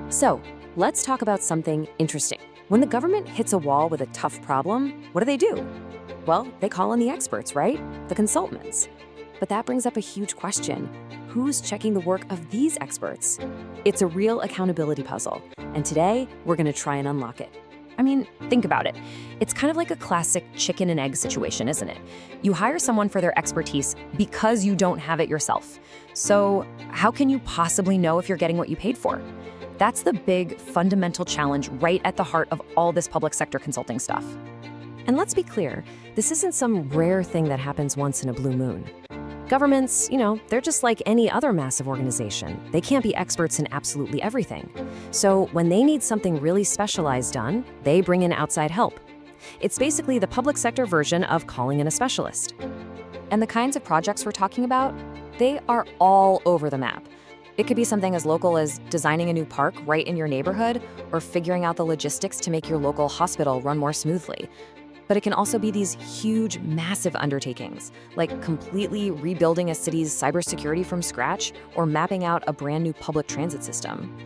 So, let's talk about something interesting. When the government hits a wall with a tough problem, what do? Well, they call in the experts, right? The consultants. But that brings up a huge question. Who's checking the work of these experts? It's a real accountability puzzle, and today we're going to try and unlock it. I mean, think about it. It's kind of like a classic chicken and egg situation, isn't it? You hire someone for their expertise because you don't have it yourself. So, how can you possibly know if you're getting what you paid for? That's the big, fundamental challenge right at the heart of all this public sector consulting stuff. And let's be clear, this isn't some rare thing that happens once in a blue moon. Governments, they're just like any other massive organization. They can't be experts in absolutely everything. So when they need something really specialized done, they bring in outside help. It's basically the public sector version of calling in a specialist. And the kinds of projects we're talking about, they are all over the map. It could be something as local as designing a new park right in your neighborhood or figuring out the logistics to make your local hospital run more smoothly. But it can also be these huge, massive undertakings, like completely rebuilding a city's cybersecurity from scratch or mapping out a brand new public transit system.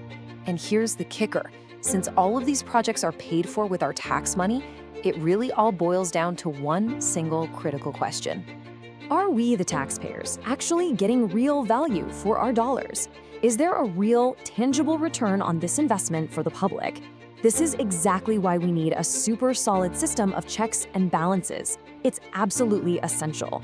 And here's the kicker. Since all of these projects are paid for with our tax money, it really all boils down to one single critical question. Are we, the taxpayers, actually getting real value for our dollars? Is there a real, tangible return on this investment for the public? This is exactly why we need a super solid system of checks and balances. It's absolutely essential.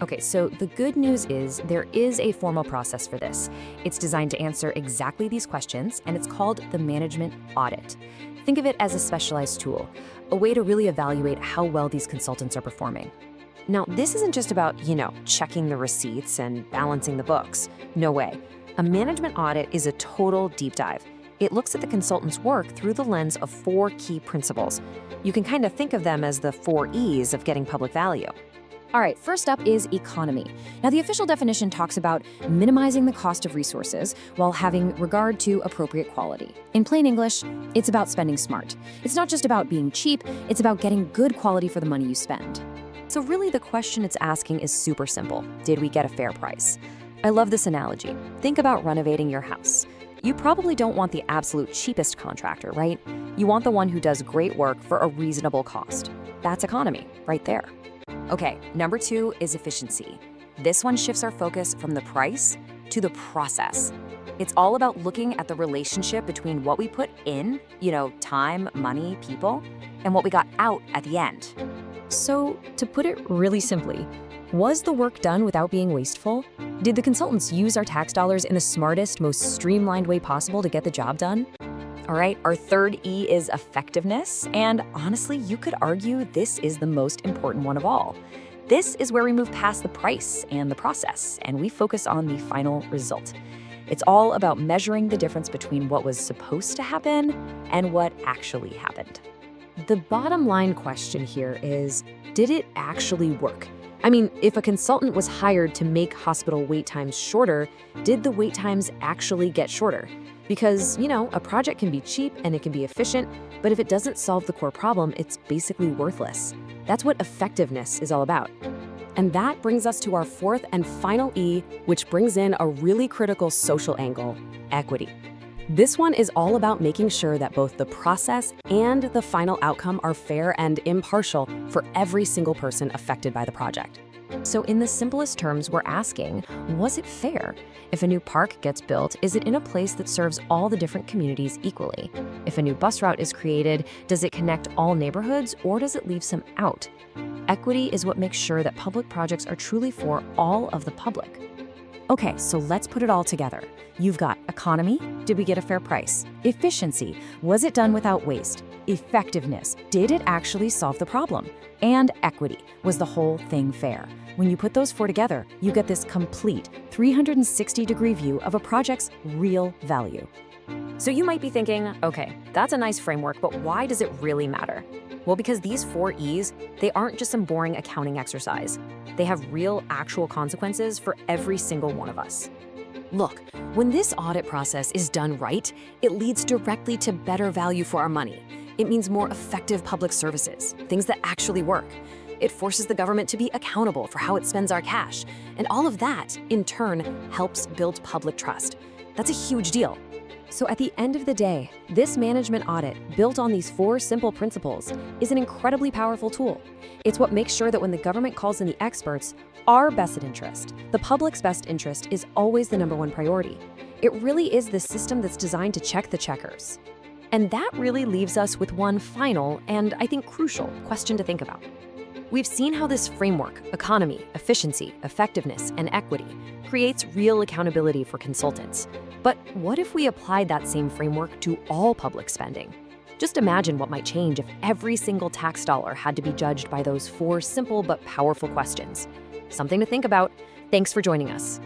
Okay, so the good news is there is a formal process for this. It's designed to answer exactly these questions, and it's called the management audit. Think of it as a specialized tool, a way to really evaluate how well these consultants are performing. Now, this isn't just about, checking the receipts and balancing the books. No way. A management audit is a total deep dive. It looks at the consultant's work through the lens of 4 key principles. You can kind of think of them as the 4 E's of getting public value. All right, first up is economy. Now, the official definition talks about minimizing the cost of resources while having regard to appropriate quality. In plain English, it's about spending smart. It's not just about being cheap, it's about getting good quality for the money you spend. So really, the question it's asking is super simple. Did we get a fair price? I love this analogy. Think about renovating your house. You probably don't want the absolute cheapest contractor, right? You want the one who does great work for a reasonable cost. That's economy, right there. Okay, number 2 is efficiency. This one shifts our focus from the price to the process. It's all about looking at the relationship between what we put in, time, money, people, and what we got out at the end. So, to put it really simply, was the work done without being wasteful? Did the consultants use our tax dollars in the smartest, most streamlined way possible to get the job done? All right, our third E is effectiveness, and honestly, you could argue this is the most important one of all. This is where we move past the price and the process, and we focus on the final result. It's all about measuring the difference between what was supposed to happen and what actually happened. The bottom line question here is, did it actually work? I mean, if a consultant was hired to make hospital wait times shorter, did the wait times actually get shorter? Because, a project can be cheap and it can be efficient, but if it doesn't solve the core problem, it's basically worthless. That's what effectiveness is all about. And that brings us to our 4th and final E, which brings in a really critical social angle: equity. This one is all about making sure that both the process and the final outcome are fair and impartial for every single person affected by the project. So in the simplest terms, we're asking, was it fair? If a new park gets built, is it in a place that serves all the different communities equally? If a new bus route is created, does it connect all neighborhoods or does it leave some out? Equity is what makes sure that public projects are truly for all of the public. Okay, so let's put it all together. You've got economy, did we get a fair price? Efficiency, was it done without waste? Effectiveness, did it actually solve the problem? And equity, was the whole thing fair? When you put those 4 together, you get this complete 360-degree view of a project's real value. So you might be thinking, okay, that's a nice framework, but why does it really matter? Well, because these 4 E's, they aren't just some boring accounting exercise. They have real, actual consequences for every single one of us. Look, when this audit process is done right, it leads directly to better value for our money. It means more effective public services, things that actually work. It forces the government to be accountable for how it spends our cash. And all of that, in turn, helps build public trust. That's a huge deal. So at the end of the day, this management audit, built on these 4 simple principles, is an incredibly powerful tool. It's what makes sure that when the government calls in the experts, our best interest, the public's best interest, is always the #1 priority. It really is the system that's designed to check the checkers. And that really leaves us with one final and, I think, crucial question to think about. We've seen how this framework, economy, efficiency, effectiveness, and equity, creates real accountability for consultants. But what if we applied that same framework to all public spending? Just imagine what might change if every single tax dollar had to be judged by those 4 simple but powerful questions. Something to think about. Thanks for joining us.